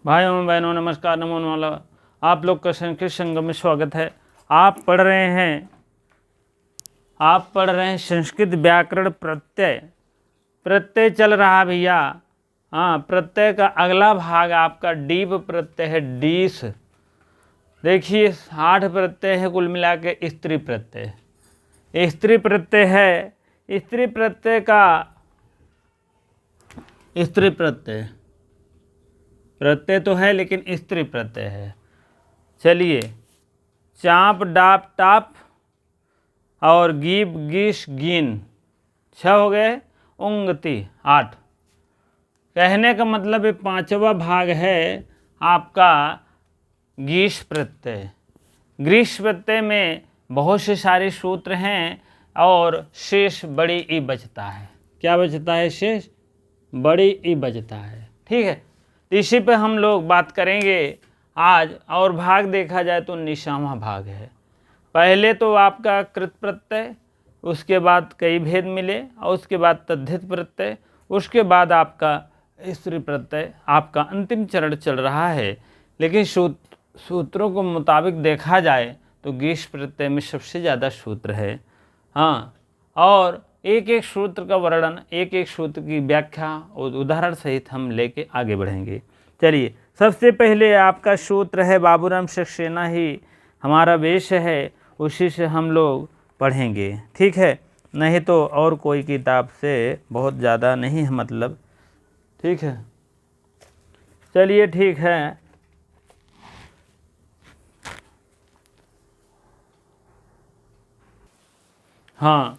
भाइयों एवं बहनों नमस्कार, नमो नमः। आप लोग का संस्कृत संगम में स्वागत है। आप पढ़ रहे हैं संस्कृत व्याकरण प्रत्यय। प्रत्यय चल रहा भैया। हाँ, प्रत्यय का अगला भाग आपका डीप प्रत्यय है, डीस। देखिए 8 प्रत्यय है कुल मिला के स्त्री प्रत्यय। स्त्री प्रत्यय है, स्त्री प्रत्यय का स्त्री प्रत्यय तो है लेकिन स्त्री प्रत्यय है। चलिए, चाप डाप टाप और गीब गीश गीन 6 हो गए, उंगती 8। कहने का मतलब ये 5वां भाग है आपका गीश प्रत्यय। ग्रीष प्रत्यय में बहुत से सारे सूत्र हैं और शेष बड़ी ई बचता है। क्या बचता है? शेष बड़ी ई बचता है। ठीक है, तो इसी पे हम लोग बात करेंगे आज। और भाग देखा जाए तो 19वां भाग है। पहले तो आपका कृत प्रत्यय, उसके बाद कई भेद मिले और उसके बाद तद्धित प्रत्यय, उसके बाद आपका स्त्री प्रत्यय। आपका अंतिम चरण चल रहा है, लेकिन सूत्रों को मुताबिक देखा जाए तो गीश प्रत्यय में सबसे ज़्यादा सूत्र है। हाँ, और एक एक सूत्र का वर्णन, एक एक सूत्र की व्याख्या और उदाहरण सहित हम लेके आगे बढ़ेंगे। चलिए, सबसे पहले आपका सूत्र है बाबूराम सक्सेना ही हमारा वेश है, उसी से हम लोग पढ़ेंगे। ठीक है, नहीं तो और कोई किताब से बहुत ज़्यादा नहीं है मतलब। ठीक है, चलिए ठीक है। हाँ,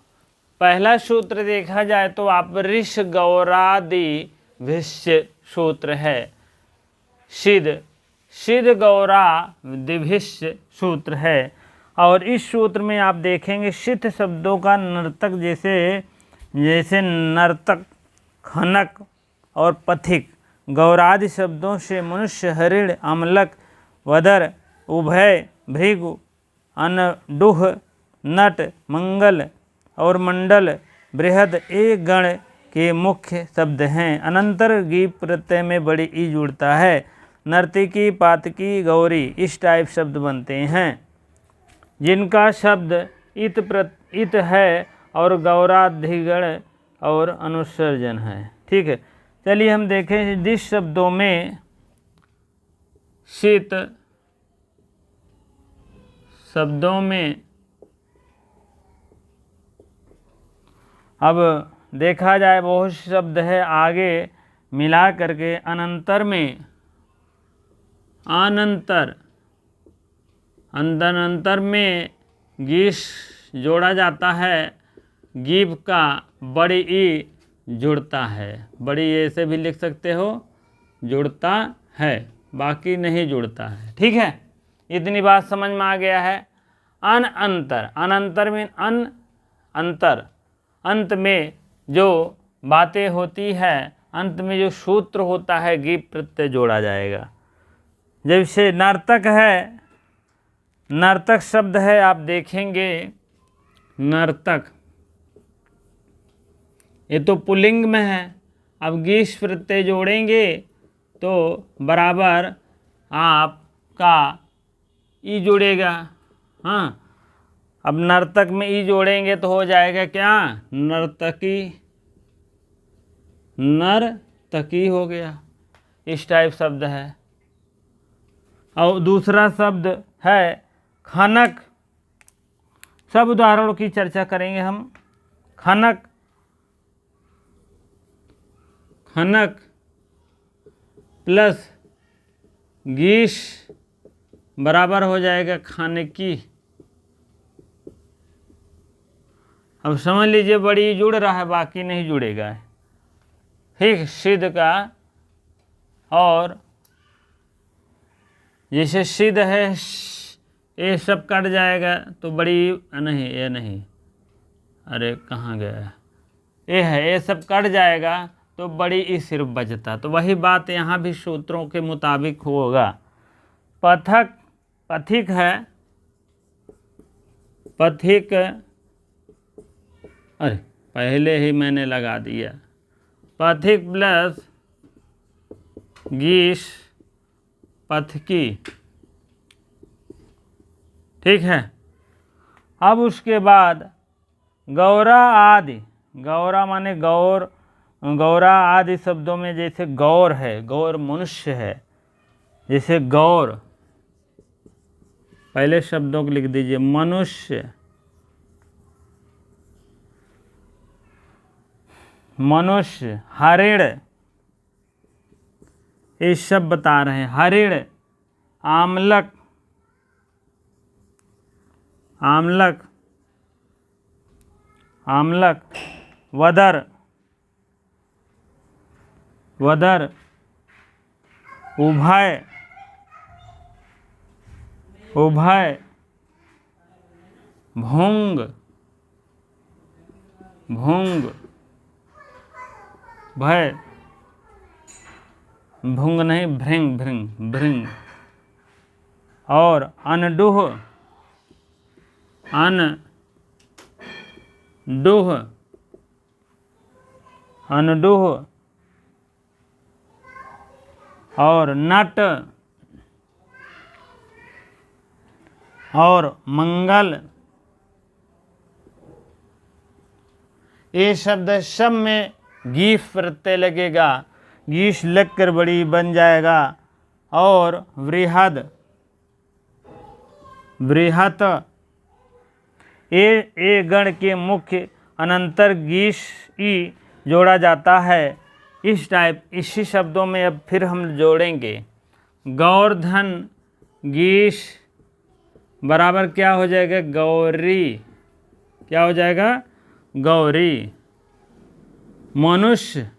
पहला सूत्र देखा जाए तो आप ऋष गौरादि भिष्य सूत्र है। सिद्ध गौरा दिभिष्य सूत्र है। और इस सूत्र में आप देखेंगे सिद्ध शब्दों का नर्तक जैसे नर्तक, खनक और पथिक। गौरादि शब्दों से मनुष्य, हरिण, अमलक, वदर, उभय, भृगु, अनडुह, नट, मंगल और मंडल, बृहद एक गण के मुख्य शब्द हैं। अनंतर गीप प्रत्यय में बड़ी ई जुड़ता है। नर्तकी, पातकी, गौरी इस टाइप शब्द बनते हैं जिनका शब्द इत है और गौराधिगण और अनुसर्जन है। ठीक है, चलिए हम देखें जिस शब्दों में शीत शब्दों में अब देखा जाए बहुत से शब्द है आगे मिला करके अनंतर में गीस जोड़ा जाता है। गीब का बड़ी ई जुड़ता है। बड़ी ऐसे भी लिख सकते हो, जुड़ता है, बाकी नहीं जुड़ता है। ठीक है, इतनी बात समझ में आ गया है। अनंतर में अंतर, अंत में जो बातें होती है, अंत में जो सूत्र होता है, गीप प्रत्यय जोड़ा जाएगा। जैसे नर्तक है, नर्तक शब्द है, आप देखेंगे नर्तक, ये तो पुल्लिंग में है। अब गीस प्रत्यय जोड़ेंगे तो बराबर आपका ई जुड़ेगा। हाँ, अब नर्तक में ई जोड़ेंगे तो हो जाएगा क्या? नर्तकी, नर्तकी हो गया। इस टाइप शब्द है। और दूसरा शब्द है खनक। सब उदाहरणों की चर्चा करेंगे हम। खनक, खनक प्लस गीश बराबर हो जाएगा खाने की। अब समझ लीजिए बड़ी जुड़ रहा है, बाकी नहीं जुड़ेगा। ठीक, सिद्ध का, और जैसे सिद्ध है ये सब कट जाएगा तो बड़ी नहीं, ये नहीं, अरे कहाँ गया, ये है, ये सब कट जाएगा तो बड़ी ई सिर्फ बचता। तो वही बात यहाँ भी सूत्रों के मुताबिक होगा। पथक, पथिक है, पथिक, अरे पहले ही मैंने लगा दिया। पथिक प्लस गीस पथकी। ठीक है। अब उसके बाद गौरा आदि, गौरा माने गौर, गौरा आदि शब्दों में जैसे गौर है, गौर मनुष्य है, जैसे गौर, पहले शब्दों को लिख दीजिए, मनुष्य, मनुष्य, हरिण, ये सब बता रहे हैं, हरिण, आमलक, आमलक, आमलक, वदर, वदर, उभय, उभय, भुंग, भुंग, भय, भुंग नहीं, भृंग, भृंग, भृंग, और अनडुह, अनडुह, अनडुह, और नट, और मंगल। ये शब्द सब में गीफ प्रत्यय लगेगा, गीश लगकर बड़ी बन जाएगा, और वृहद, बृहत, ए गण के मुख्य अनंतर गीश ई जोड़ा जाता है। इस टाइप इसी शब्दों में अब फिर हम जोड़ेंगे। गौरधन गीश बराबर क्या हो जाएगा, गौरी, क्या हो जाएगा, गौरी। मनुष्य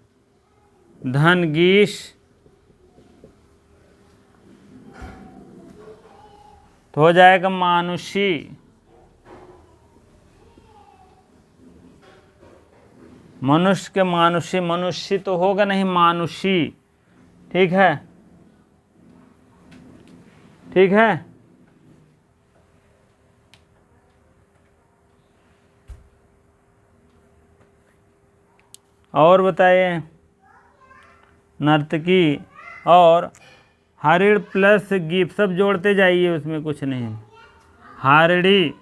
धन गीश तो हो जाएगा मानुषी। मनुष्य के मानुषी, मनुष्य तो होगा नहीं, मानुषी। ठीक है, ठीक है। और बताइए, नर्तकी और हरिण प्लस गीप सब जोड़ते जाइए, उसमें कुछ नहीं। हारड़ी,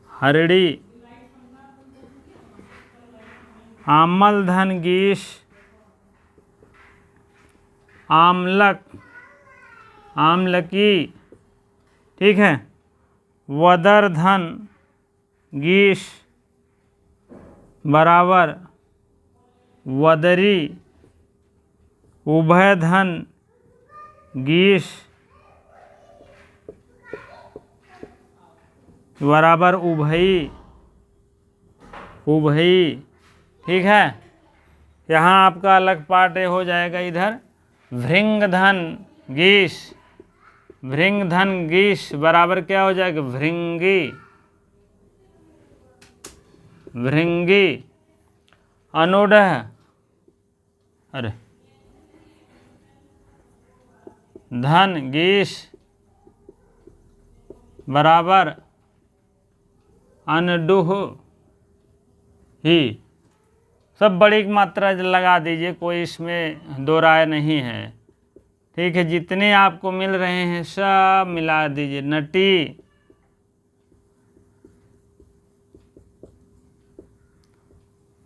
हरड़ी, आमल धन गीश, आमलक, आमलकी। ठीक है। वदर धन गीश बराबर वदरी, उभय धन गीश बराबर उभई, उभई। ठीक है। यहाँ आपका अलग पार्ट हो जाएगा। इधर भृंग धन गीश, भृंग धन गीश बराबर क्या हो जाएगा, भृंगी, भृंगी। अनुडह, अरे धन गीश बराबर अनडुह ही। सब बड़ी मात्रा लगा दीजिए, कोई इसमें दो राय नहीं है। ठीक है। जितने आपको मिल रहे हैं सब मिला दीजिए। नटी,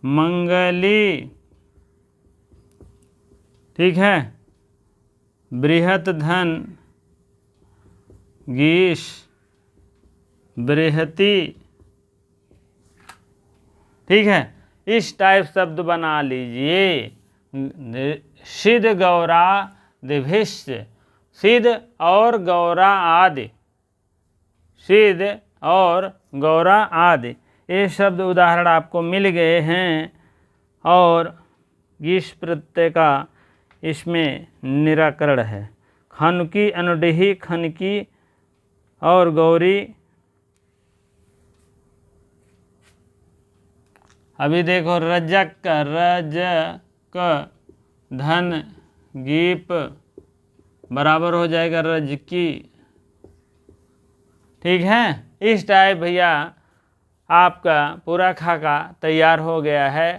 मंगली। ठीक है। बृहत धन गीश, बृहती। ठीक है। इस टाइप शब्द बना लीजिए। सिद्ध गौरा दिभिष्ट, सिद्ध और गौरा आदि, सिद्ध और गौरा आदि, ये शब्द उदाहरण आपको मिल गए हैं। और गीश प्रत्यय का इसमें निराकरण है। खनकी, अनुडेही, खनकी और गौरी। अभी देखो, रजक, रजक धन गीप बराबर हो जाएगा रजकी। ठीक है। इस टाइप भैया आपका पूरा खाका तैयार हो गया है।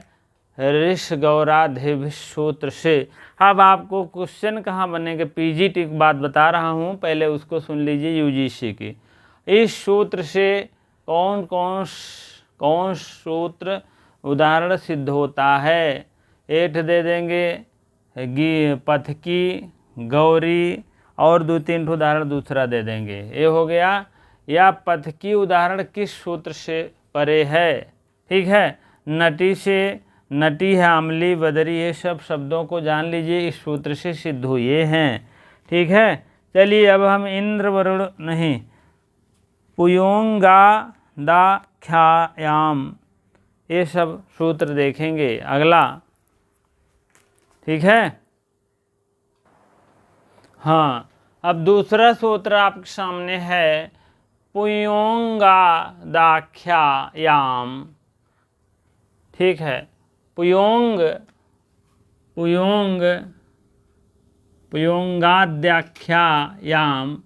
ऋष गौराधिभ सूत्र से। अब आपको क्वेश्चन कहाँ बनेंगे, पीजीटी की बात बता रहा हूँ, पहले उसको सुन लीजिए यूजीसी की। इस सूत्र से कौन सूत्र उदाहरण सिद्ध होता है। एठ दे देंगे, पथकी, गौरी और 2-3 उदाहरण दूसरा दे देंगे। ये हो गया। या पथकी उदाहरण किस सूत्र से परे है। ठीक है। नटी से, नटी है, अम्ली, बदरी, ये सब शब्दों को जान लीजिए इस सूत्र से सिद्ध हुए हैं। ठीक है। चलिए अब हम इंद्र वरुण नहीं, पुयोंगा दाख्यायाम, ये सब सूत्र देखेंगे अगला। ठीक है। हाँ, अब दूसरा सूत्र आपके सामने है पुयोंगा दाख्यायाम। ठीक है। पुयोंगाद्याख्यायाम,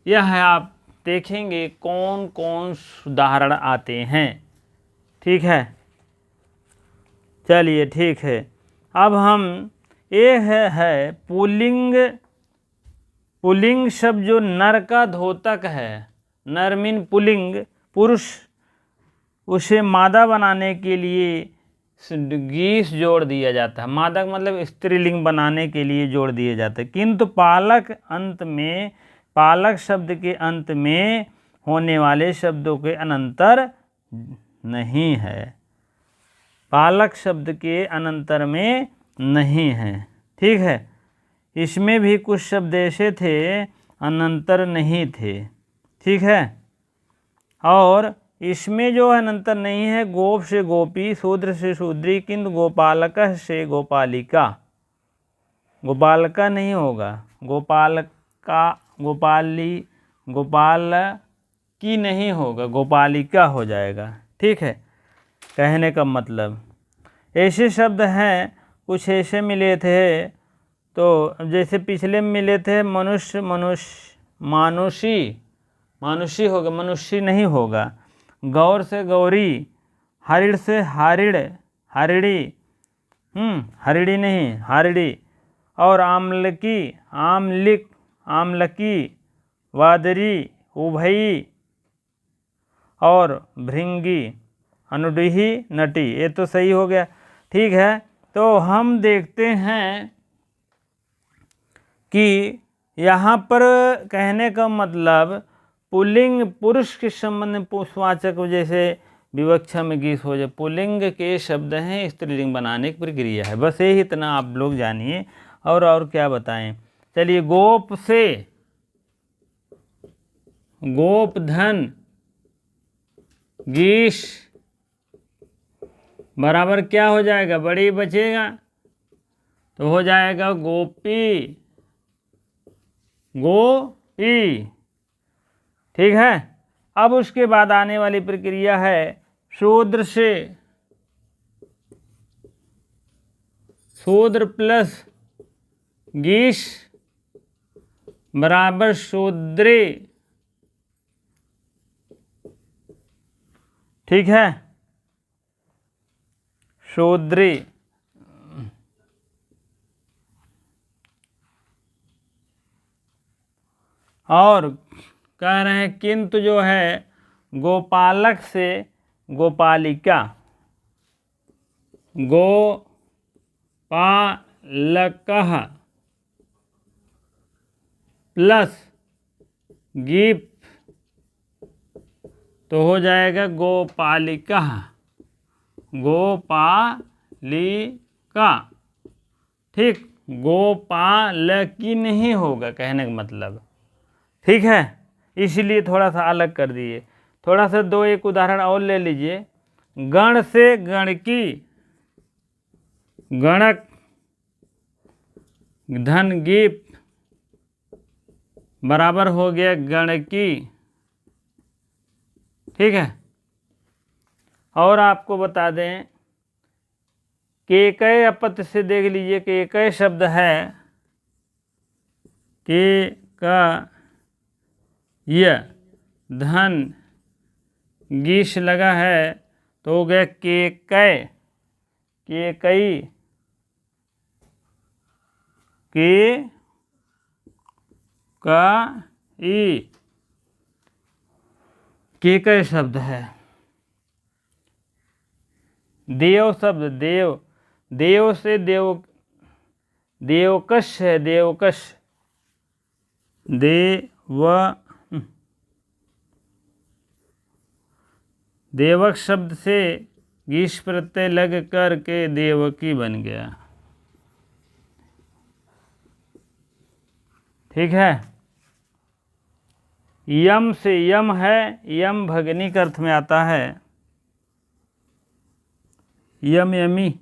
यह है। आप देखेंगे कौन कौन उदाहरण आते हैं। ठीक है। चलिए ठीक है। अब हम ये है पुल्लिंग शब्द जो नर का धोतक है, नर मीन पुल्लिंग, पुरुष, उसे मादा बनाने के लिए गीस जोड़ दिया जाता है। मादा मतलब स्त्रीलिंग बनाने के लिए जोड़ दिए जाते हैं। किंतु पालक शब्द के अंत में होने वाले शब्दों के अनंतर नहीं है। पालक शब्द के अनंतर में नहीं है। ठीक है। इसमें भी कुछ शब्द ऐसे थे अनंतर नहीं थे। ठीक है। और इसमें जो अनंतर नहीं है, गोप से गोपी, शूद्र से शूद्री, किंतु गोपालक से गोपालिका। गोपालका नहीं होगा, गोपालका, गोपालकी नहीं होगा, गोपालिका हो जाएगा। ठीक है। कहने का मतलब ऐसे शब्द हैं, कुछ ऐसे मिले थे, तो जैसे पिछले में मिले थे मनुष्य, मानुषी होगा, मनुष्य नहीं होगा। गौर से गौरी, हरिड़ से हारिड़, हरिड़ी, हरिड़ी नहीं, हारिड़ी। और आमलकी, आमलिक, आमलकी, वादरी, उभई और भृंगी, अनुडीही, नटी। ये तो सही हो गया। ठीक है। तो हम देखते हैं कि यहाँ पर कहने का मतलब पुल्लिंग पुरुष के संबंध में पुरुषवाचक, जैसे विवक्षा में गीस हो जाए, पुल्लिंग के शब्द हैं, स्त्रीलिंग बनाने की प्रक्रिया है। बस यही इतना आप लोग जानिए, और क्या बताएं। चलिए, गोप से गोपधन गीस बराबर क्या हो जाएगा, बड़ी बचेगा तो हो जाएगा गोपी, गोपी। ठीक है। अब उसके बाद आने वाली प्रक्रिया है शूद्र से, शूद्र प्लस गीस बराबर शूद्री। ठीक है। शूद्री। और कह रहे हैं किंतु जो है गोपालक से गोपालिका, गोपालकः प्लस गीप तो हो जाएगा गोपालिका, गोपालिका। ठीक। गोपालकी नहीं होगा, कहने का मतलब। ठीक है। इसलिए थोड़ा सा अलग कर दिए। थोड़ा सा 2-1 उदाहरण और ले लीजिए। गण से गणकी, गणक, धन गीप बराबर हो गया गणकी। ठीक है। और आपको बता दें केकय अपत्य से देख लीजिए, केकय शब्द है, के का यह धन गीश लगा है तो हो गया केकय, कई के का ई के कई शब्द है। देव शब्द देव, देव से देवकश है, देवकश देवक शब्द से गीश प्रत्यय लग कर के देवकी बन गया। ठीक है। यम से यम है, यम भगनी के अर्थ में आता है, यम यमी,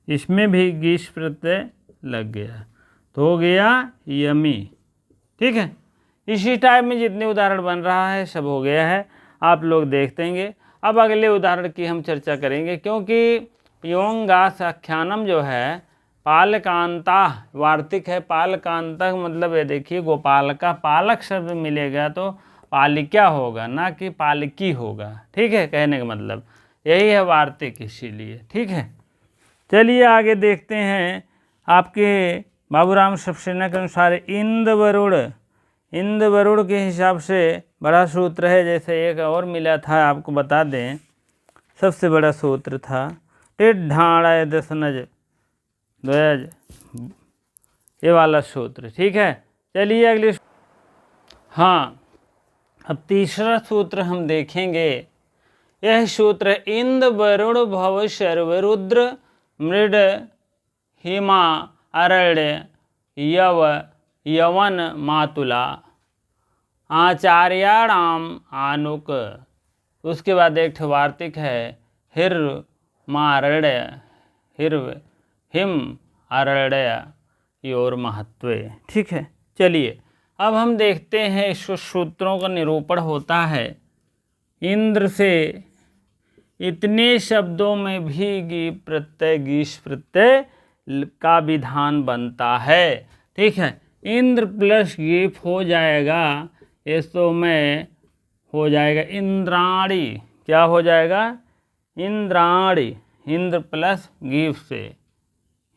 इसमें भी गीश प्रत्यय लग गया तो हो गया यमी। ठीक है। इसी टाइप में जितने उदाहरण बन रहा है सब हो गया है, आप लोग देखेंगे। अब अगले उदाहरण की हम चर्चा करेंगे, क्योंकि योंगास आख्यानम जो है पालकांता वार्तिक है। पालकांता मतलब ये देखिए गोपाल का पालक शब्द मिलेगा तो पालिका होगा, ना कि पालकी होगा। ठीक है, कहने का मतलब यही है वार्तिक, इसीलिए। ठीक है, चलिए आगे देखते हैं। आपके बाबूराम सक्सेना के अनुसार इंद्र वरुण के हिसाब से बड़ा सूत्र है। जैसे एक और मिला था, आपको बता दें, सबसे बड़ा सूत्र था टिढ़ाड़ा दसनज द्वज, ये वाला सूत्र। ठीक है, चलिए अगले। हाँ, अब तीसरा सूत्र हम देखेंगे। यह सूत्र इंद्र वरुण भव शर्व रुद्र मृड हिमा अरण्य यवन मातुला आचार्याणाम आनुक। उसके बाद एक वार्तिक है हिर मारण्य हिर्व हिम अरण्य योर महत्व। ठीक है, चलिए अब हम देखते हैं इस सूत्रों का निरूपण होता है। इंद्र से इतने शब्दों में भी गीश प्रत्यय का विधान बनता है। ठीक है, इंद्र प्लस गीफ हो जाएगा, इसको में हो जाएगा इंद्राणी। क्या हो जाएगा? इंद्राणी। इंद्र प्लस गीफ से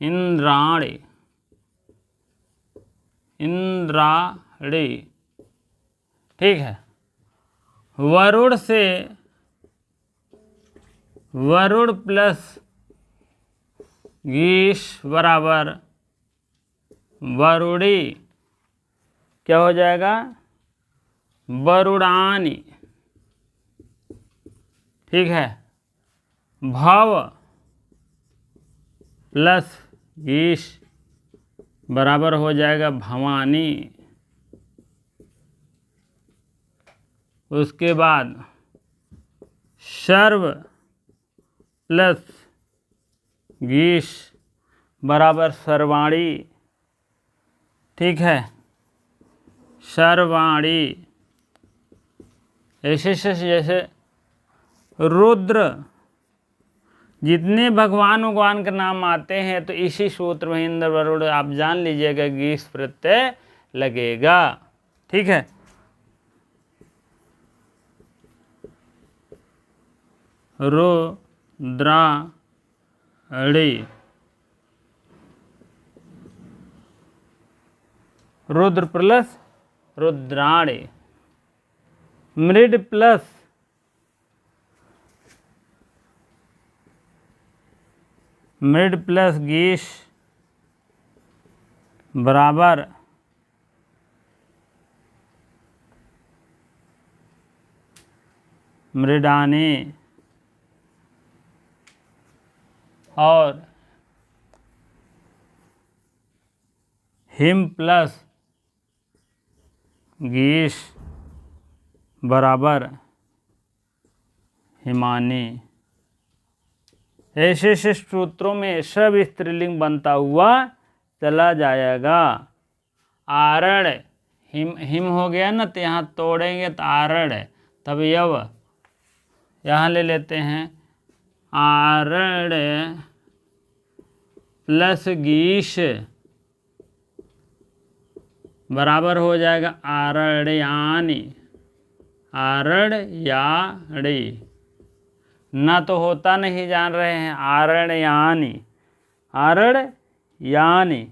इंद्राणी, इंद्राणी। ठीक है, वरुण से वरुण प्लस गीश बराबर वरुणी। क्या हो जाएगा? वरुणानी। ठीक है, भव प्लस गीश बराबर हो जाएगा भवानी। उसके बाद सर्व प्लस गीश बराबर सर्वाणी। ठीक है, सर्वाणी। ऐसे जैसे रुद्र, जितने भगवान के नाम आते हैं तो इसी सूत्र में इंद्र वरुण आप जान लीजिएगा गीश प्रत्यय लगेगा। ठीक है, रुद्राणी, रुद्र प्लस रुद्राणी। मृड प्लस गीश बराबर मृडानी। और हिम प्लस गीश बराबर हिमानी। ऐसे सूत्रों में सब स्त्रीलिंग बनता हुआ चला जाएगा। आरण्य, हिम हो गया ना, तो यहाँ तोड़ेंगे तो आरण्य, तब यव यहाँ ले लेते हैं। आरण्य प्लस गीश बराबर हो जाएगा आरण्यानी, आरण्याणी। ना तो होता नहीं जान रहे हैं। आरण्यानि, आरण्यानि,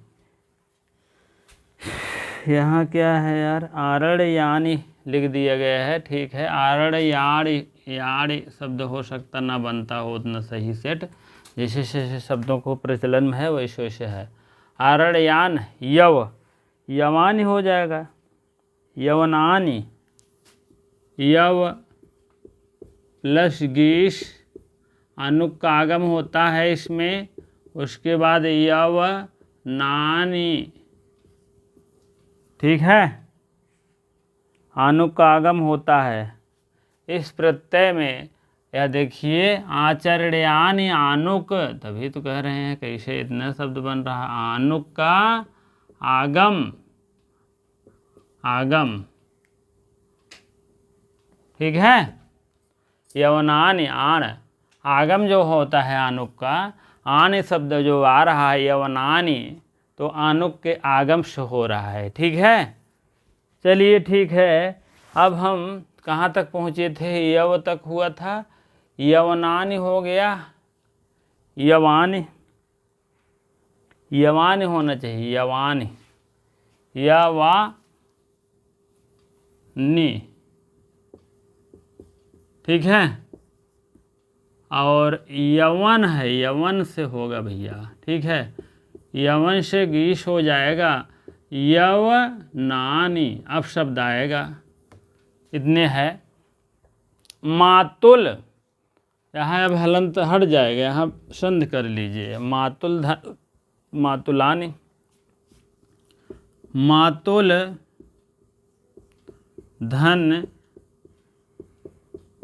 यहाँ क्या है यार, आरण्यानि लिख दिया गया है, ठीक है। आरण्याणि, याणि शब्द हो सकता ना बनता हो उतना सही सेट, जैसे जैसे शब्दों को प्रचलन में है वैसे वैसे है। आरण्यान, यवानि हो जाएगा। यवनानि, यव प्लस गीश, अनुक का आगम होता है इसमें, उसके बाद यवनानि, ठीक है, अनुक का आगम होता है। इस प्रत्यय में यह देखिए आचर्यानि आनुक, तभी तो कह रहे हैं कैसे इतना शब्द बन रहा है। आनुक का आगम, आगम, ठीक है। यवनानि, आण, आगम जो होता है आनुक का, आन शब्द जो आ रहा है यवनानि, तो आनुक के आगम से हो रहा है, ठीक है। चलिए ठीक है, अब हम कहाँ तक पहुँचे थे, यव तक हुआ था, यवनानि हो गया, यवानि, यवानि होना चाहिए, यवानि, यवानि, ठीक है। और यवन है, यवन से होगा भैया, ठीक है, यवन से गीश हो जाएगा, यवनानि, अब शब्द आएगा, इतने है। मातुल, यहाँ अब हलंत हट जाएगा, यहाँ संध कर लीजिए। मातुल धन, मातुलानि, मातुल धन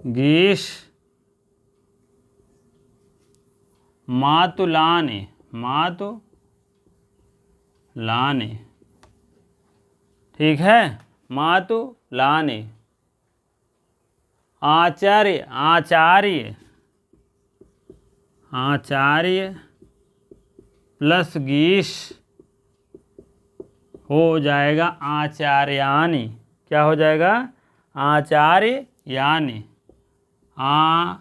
गीश, मातुलानि, मातुलानि, ठीक है, मातुलानि। आचार्य, आचार्य, आचार्य प्लस गीश हो जाएगा आचार्यानि, क्या हो जाएगा, आचार्यानि, आचार्यानि,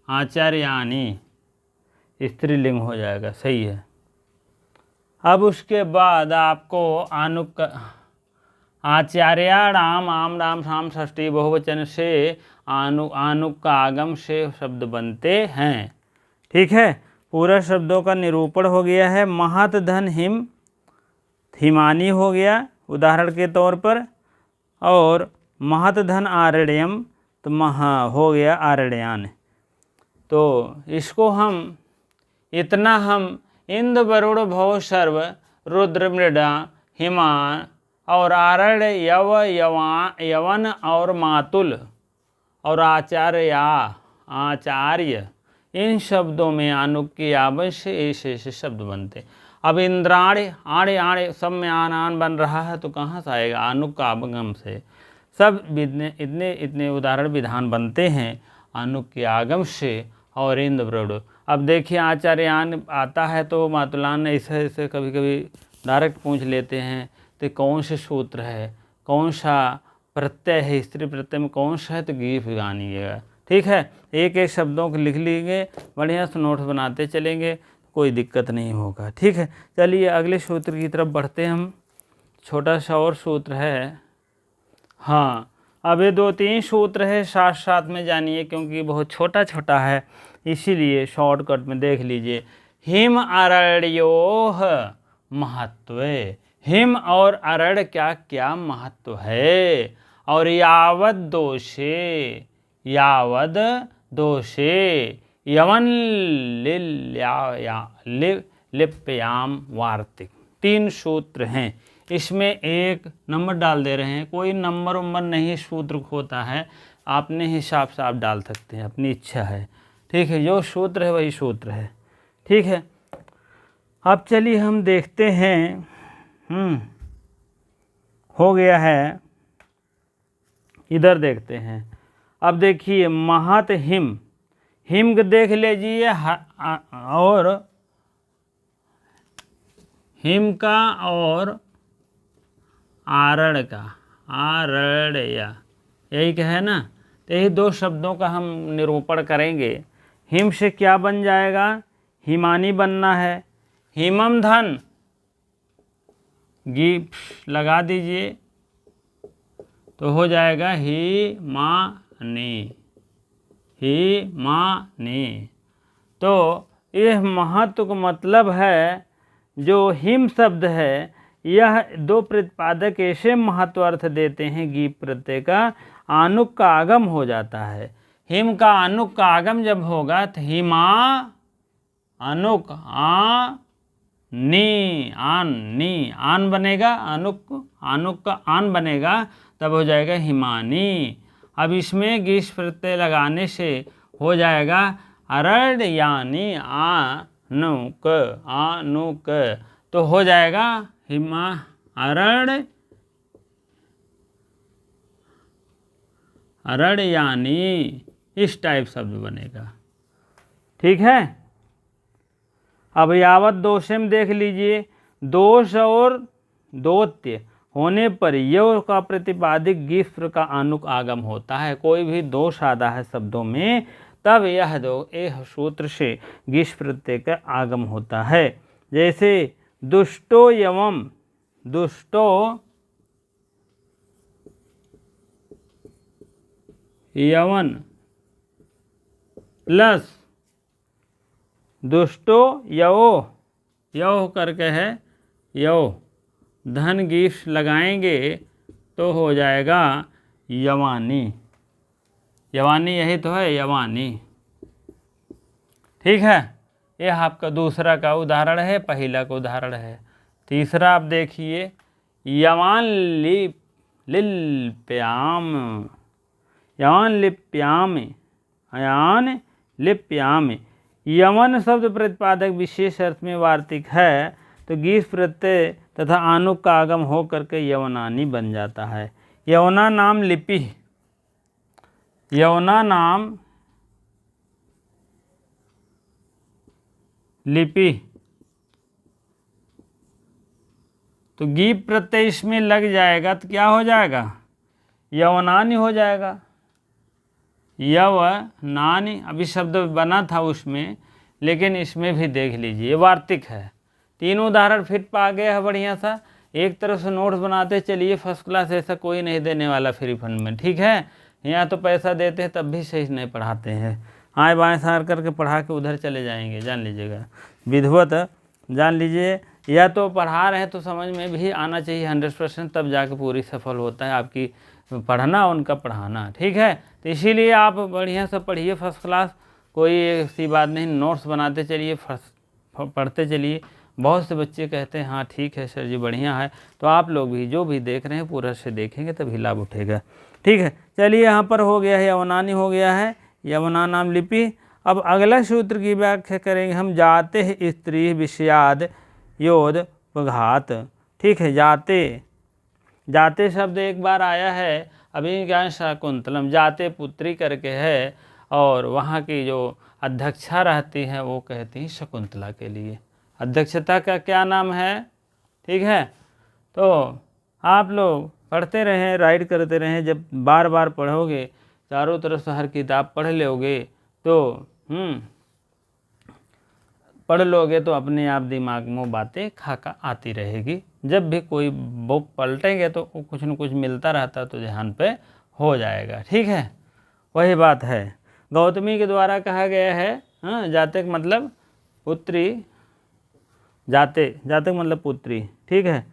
आचार्यानि, स्त्रीलिंग हो जाएगा, सही है। अब उसके बाद आपको आनुक, आचार्याणाम, आम नाम साम षष्ठी बहुवचन से आनुक का आगम से शब्द बनते हैं, ठीक है। पूरा शब्दों का निरूपण हो गया है। महत धन हिम, हिमानी हो गया उदाहरण के तौर पर, और महत धन आरण्यम, तो महा हो गया आरण्यान। तो इसको हम इतना हम इंद्र वरुण भव सर्व रुद्र मृडा हिमान और आरण्य यव यवन और मातुल और आचार्य, आचार्य, इन शब्दों में आनुक के आवश्य से ऐसे ऐसे शब्द बनते। अब इंद्राणी, आड़े आड़े सब में आन आन बन रहा है, तो कहाँ से आएगा, आनुक का आगम से। सब इतने इतने उदाहरण विधान बनते हैं आनुक के आगम से और इंद्र वरुण। अब देखिए आचार्यान आता है तो मातुलान ऐसे ऐसे कभी कभी डायरेक्ट पूछ लेते हैं, तो कौन से सूत्र है, कौन सा प्रत्यय है, स्त्री प्रत्यय में कौन सा है, तो गीफ गानिएगा, ठीक है। एक एक शब्दों को लिख लीजिए, बढ़िया से नोट्स बनाते चलेंगे, कोई दिक्कत नहीं होगा, ठीक है। चलिए अगले सूत्र की तरफ बढ़ते हैं हम। छोटा सा और सूत्र है, हाँ, अब ये 2-3 सूत्र है, साथ साथ में जानिए क्योंकि बहुत छोटा छोटा है, इसीलिए शॉर्टकट में देख लीजिए। हिम अरण्योः महत्व, हिम और अरण्य क्या क्या महत्व है, और यावद दोषे, यावद दोषे यवन लिप्याम वार्तिक, 3 सूत्र हैं। इसमें एक नंबर डाल दे रहे हैं, कोई नंबर उम्बर नहीं सूत्र होता है, अपने हिसाब से आप डाल सकते हैं, अपनी इच्छा है, ठीक है। जो सूत्र है वही सूत्र है, ठीक है। अब चलिए हम देखते हैं, हो गया है, इधर देखते हैं। अब देखिए महत हिम, हिम को देख लीजिए, और हिम का और आरण्य का, आरण्य, यही कहे ना। तो यही दो शब्दों का हम निरूपण करेंगे। हिम से क्या बन जाएगा, हिमानी बनना है। हिमम धन, गी लगा दीजिए तो हो जाएगा हिमानी, हिमानी। तो यह महत्व का मतलब है, जो हिम शब्द है यह दो प्रतिपादक ऐसे महत्व अर्थ देते हैं, गी प्रत्यय का आनुक का आगम हो जाता है। हिम का आनुक का आगम जब होगा तो हिमा अनुक आ नी, आन नी, आन बनेगा, आनुक आनुक का आन बनेगा, तब हो जाएगा हिमानी। अब इसमें गिश प्रत्यय लगाने से हो जाएगा अरड़ यानी आनुक, आनुक। तो हो जाएगा हिमा अरड़, अरड़ यानी, इस टाइप शब्द बनेगा। ठीक है। अब यावत दोषम देख लीजिए। दोष और दोत्य होने पर यव का प्रतिपादिक गिफ्र का अनुक आगम होता है। कोई भी दोष आता है शब्दों में, तब यह सूत्र से गिश प्रत्यय का आगम होता है। जैसे दुष्टो यवम, दुष्टो यवन प्लस दुष्टो यवो, यव करके है यव, धन गीफ लगाएंगे तो हो जाएगा यवानी, यवानी यही तो है, यवानी। ठीक है। यह आपका दूसरा का उदाहरण है, पहला का उदाहरण है। तीसरा आप देखिए, यवान लिप्याम, यवान लिप्याम, अयान लिप्याम। यवन शब्द प्रतिपादक विशेष अर्थ में वार्तिक है, तो गीस प्रत्यय तथा आनुक का आगम हो करके यवनानी बन जाता है। यवना नाम लिपि, यवना नाम लिपि, तो गी प्रत्यय इसमें लग जाएगा तो क्या हो जाएगा, यवनानी हो जाएगा। यवनानी अभी शब्द बना था उसमें, लेकिन इसमें भी देख लीजिए वार्तिक है। तीनों उदाहरण फिट पा गया है बढ़िया सा। एक तरफ से नोट्स बनाते चलिए, फर्स्ट क्लास, ऐसा कोई नहीं देने वाला फ्री फंड में। ठीक है। यहाँ तो पैसा देते हैं तब भी सही नहीं पढ़ाते हैं, आए बाएँ सार करके पढ़ा के उधर चले जाएंगे, जान लीजिएगा। विधिवत जान लीजिए, या तो पढ़ा रहे हैं तो समझ में भी आना चाहिए 100%, तब जाके पूरी सफल होता है आपकी पढ़ना, उनका पढ़ाना। ठीक है। तो इसीलिए आप बढ़िया से पढ़िए फर्स्ट क्लास, कोई ऐसी बात नहीं। नोट्स बनाते चलिए, पढ़ते चलिए। बहुत से बच्चे कहते हैं हाँ ठीक है सर जी बढ़िया है, तो आप लोग भी जो भी देख रहे हैं पूरा से देखेंगे तभी लाभ उठेगा। ठीक है। चलिए यहाँ पर हो गया है, यवनानी हो गया है, यवना नाम लिपि। अब अगला सूत्र की व्याख्या करेंगे हम, जाते हैं स्त्री विषयाद योद पघात। ठीक है। जाते, जाते शब्द एक बार आया है, अभी क्या शकुंतलम, जाते पुत्री करके है, और वहाँ की जो अध्यक्षा रहती हैं वो कहती हैं शकुंतला के लिए। अध्यक्षता का क्या नाम है। ठीक है। तो आप लोग पढ़ते रहें, राइट करते रहें। जब बार बार पढ़ोगे, चारों तरफ से हर किताब पढ़ लोगे तो पढ़ लोगे तो अपने आप दिमाग में बातें खाका आती रहेगी। जब भी कोई बुक पलटेंगे तो कुछ न कुछ मिलता रहता, तो ध्यान पे हो जाएगा। ठीक है। वही बात है, गौतमी के द्वारा कहा गया है। हाँ, जाते का मतलब पुत्री, जाते, जाते का मतलब पुत्री। ठीक है।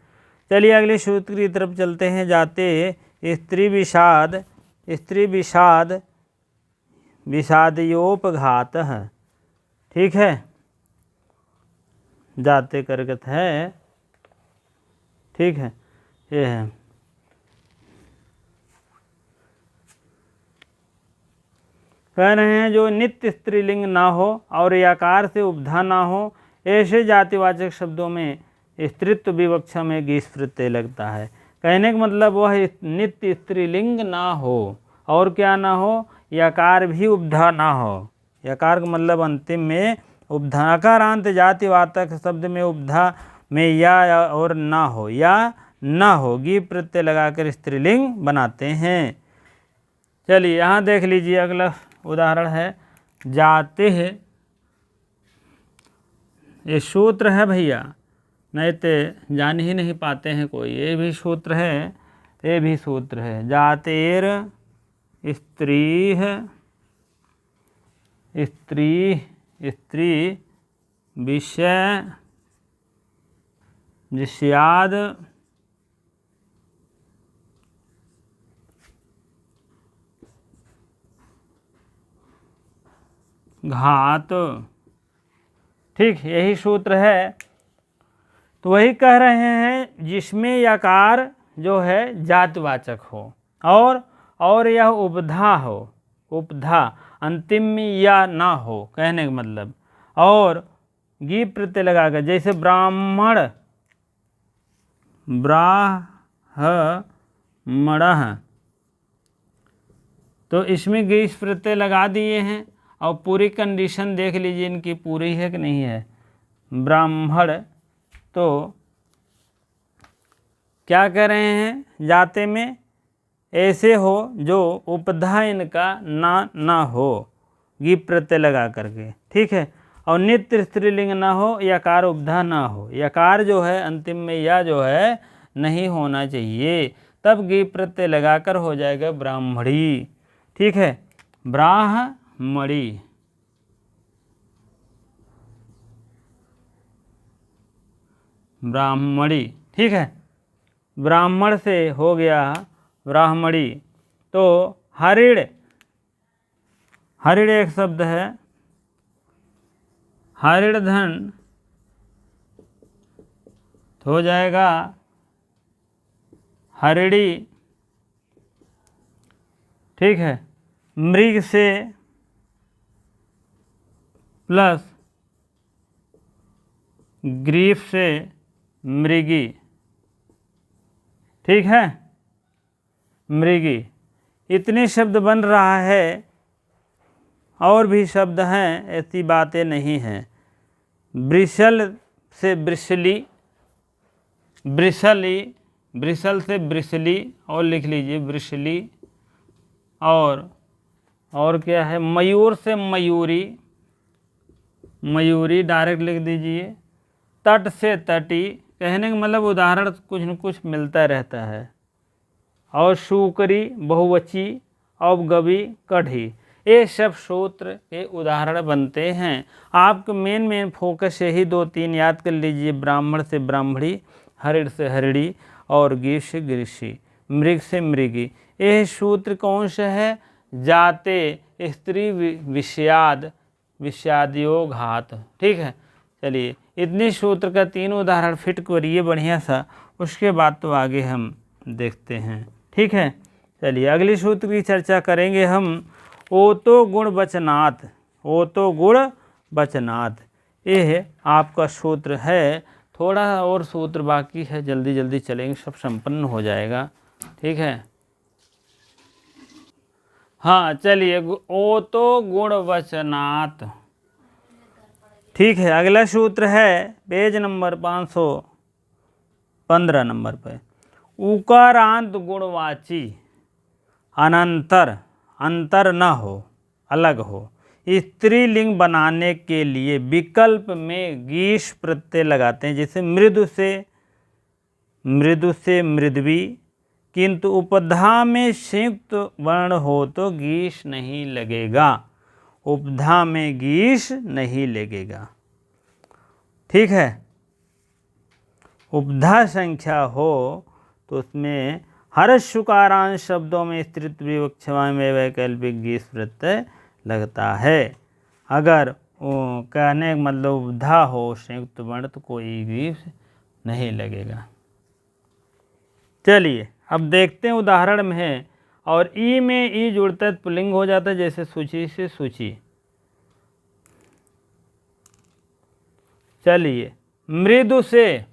चलिए अगले सूत्र की तरफ चलते हैं। जाते स्त्री विषाद, स्त्री विषाद विषादयोपघात है। ठीक है। जाते करगत है। ठीक है। ये है, कह रहे हैं जो नित्य स्त्रीलिंग ना हो और याकार से उपधा ना हो, ऐसे जातिवाचक शब्दों में स्त्रीत्व विवक्षा में गीस प्रत्यय लगता है। कहने का मतलब वह नित्य स्त्रीलिंग ना हो और क्या ना हो, यकार भी उपधा ना हो। यकार का मतलब अंतिम में उपधा, अकारांत जातिवाचक शब्द में उपधा में या और ना हो, या ना हो, गी प्रत्यय लगाकर स्त्रीलिंग बनाते हैं। चलिए यहाँ देख लीजिए, अगला उदाहरण है जाते हैं। ये सूत्र है भैया, नहीं तो जान ही नहीं पाते हैं कोई। ये भी सूत्र है, ये भी सूत्र है। जातेर स्त्री है, स्त्री स्त्री विषय विषयाद घात। ठीक, यही सूत्र है। तो वही कह रहे हैं जिसमें यकार जो है जातवाचक हो और यह उपधा हो, उपधा अंतिम में या ना हो, कहने का मतलब, और गी प्रत्यय लगाकर, जैसे ब्राह्मण, ब्राह्मणः, तो इसमें गीस प्रत्यय लगा दिए हैं। और पूरी कंडीशन देख लीजिए इनकी पूरी है कि नहीं है। ब्राह्मण तो क्या कह रहे हैं, जाते में ऐसे हो जो उपधा इनका ना हो, गी प्रत्यय लगा करके। ठीक है, और नित्य स्त्रीलिंग ना हो, यकार उपधा ना हो, यकार जो है अंतिम में या जो है नहीं होना चाहिए, तब गी प्रत्यय लगाकर हो जाएगा ब्राह्मणी। ठीक है, ब्राह्मणी, ब्राह्मणी। ठीक है, ब्राह्मण से हो गया ब्राह्मणी। तो हरिण, हरिण एक शब्द है, हरिण धन तो हो जाएगा हरिणी। ठीक है, मृग से प्लस ग्रीफ से मृगी। ठीक है, मृगी। इतने शब्द बन रहा है, और भी शब्द हैं, ऐसी बातें नहीं हैं। ब्रिसल से ब्रिसली, ब्रिसली, ब्रिसल से ब्रिसली, और लिख लीजिए ब्रिसली। और क्या है, मयूर से मयूरी, मयूरी डायरेक्ट लिख दीजिए। तट से तटी, कहने का मतलब उदाहरण कुछ न कुछ मिलता रहता है। और सूकरी बहुवची, अवगवी कढ़ी, ये सब सूत्र के उदाहरण बनते हैं। आपको मेन फोकस यही 2-3 याद कर लीजिए। ब्राह्मण से ब्राह्मणी, हरिण से हरिणी, और गिर से गिरशी, मृग से मृगी। यह सूत्र कौन सा है, जाते स्त्री विषयाद विषादयोग घात। ठीक है, चलिए इतनी सूत्र का 3 उदाहरण फिट करिए बढ़िया सा, उसके बाद तो आगे हम देखते हैं। ठीक है, चलिए अगली सूत्र की चर्चा करेंगे हम। ओतो गुण वचनात्, ओतो गुण वचनात्, ये आपका सूत्र है। थोड़ा और सूत्र बाकी है, जल्दी जल्दी चलेंगे, सब संपन्न हो जाएगा। ठीक है, हाँ चलिए, ओतो गुण वचनात्। ठीक है, अगला सूत्र है पेज नंबर 515 नंबर पर। उकारांत गुणवाची अनंतर, अंतर न हो, अलग हो, स्त्रीलिंग बनाने के लिए विकल्प में गीश प्रत्यय लगाते हैं। जैसे मृदु से मृदवी, किंतु उपधा में संयुक्त वर्ण हो तो गीश नहीं लगेगा, उपधा में गीश नहीं लगेगा। ठीक है, उपधा संख्या हो तो उसमें हर सुकारांश शब्दों में स्त्रीत्व विवक्षमा में वैकल्पिक गीश प्रत्यय लगता है। अगर कहने का मतलब उपधा हो संयुक्त वर्ण तो कोई गीश नहीं लगेगा। चलिए अब देखते हैं उदाहरण में है। और ई में ई जुड़ता है पुल्लिंग हो जाता है, जैसे सूची से सूची। चलिए, मृदु से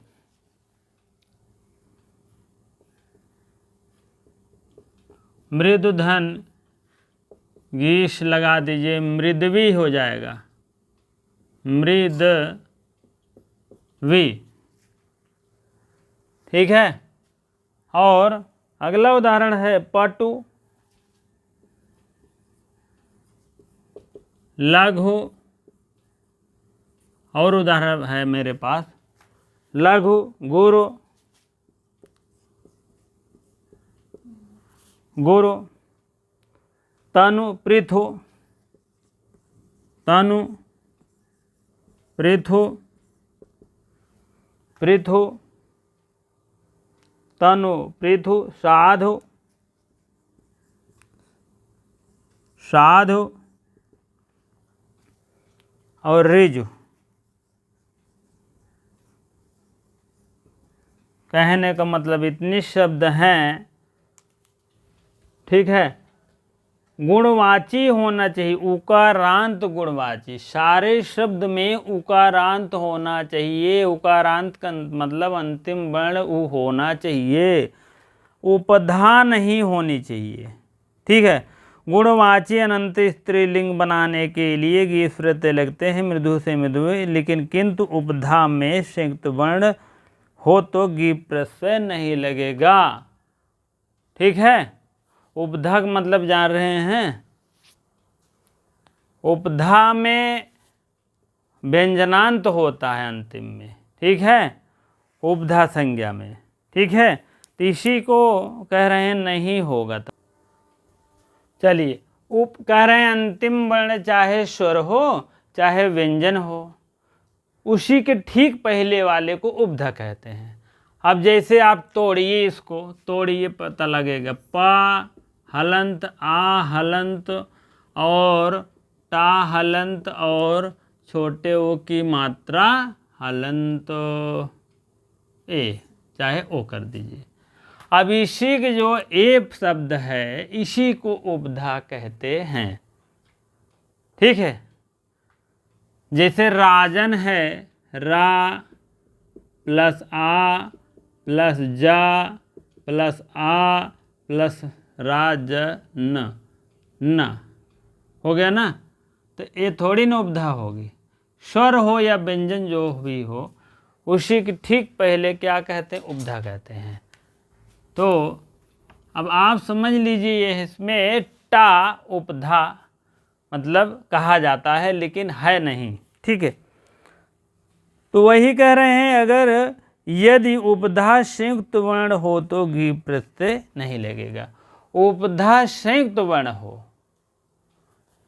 मृदुधन गीश लगा दीजिए, मृदवी हो जाएगा, मृदवी। ठीक है, और अगला उदाहरण है पटु, लघु, और उदाहरण है मेरे पास, लघु गुरु, गुरु, तनु पृथु, तनु पृथु, पृथु, तनु पृथु, साधु, साधु, और ऋजु। कहने का मतलब इतनी शब्द हैं, ठीक है। गुणवाची होना चाहिए, उकारांत गुणवाची, सारे शब्द में उकारांत होना चाहिए। उकारांत का मतलब अंतिम वर्ण उ होना चाहिए, उपधा नहीं होनी चाहिए, ठीक है। गुणवाची अनंत स्त्रीलिंग बनाने के लिए गीस प्रत्यय लगते हैं मृदु से मृदु, लेकिन किंतु उपधा में संयुक्त वर्ण हो तो गीप प्रत्यय नहीं लगेगा, ठीक है। उपधा का मतलब जान रहे हैं, उपधा में व्यंजनांत होता है अंतिम में, ठीक है, उपधा संज्ञा में, ठीक है। तो इसी को कह रहे हैं नहीं होगा। तो चलिए, उप कह रहे हैं अंतिम वर्ण चाहे स्वर हो चाहे व्यंजन हो, उसी के ठीक पहले वाले को उपधा कहते हैं। अब जैसे आप तोड़िए, इसको तोड़िए, पता लगेगा। पा हलंत, आ हलंत और टा हलंत और छोटे ओ की मात्रा हलंत ए, चाहे ओ कर दीजिए। अब इसी के जो ए शब्द है इसी को उपधा कहते हैं, ठीक है। जैसे राजन है, रा प्लस आ प्लस जा प्लस आ प्लस राजन, न हो गया ना। तो ये थोड़ी ना उपधा होगी। स्वर हो या व्यंजन जो भी हो, उसी के ठीक पहले क्या कहते हैं, उपधा कहते हैं। तो अब आप समझ लीजिए, इसमें टा उपधा मतलब कहा जाता है लेकिन है नहीं, ठीक है। तो वही कह रहे हैं, अगर यदि उपधा संयुक्त वर्ण हो तो गीप प्रत्यय नहीं लगेगा। उपधा संयुक्त वर्ण हो,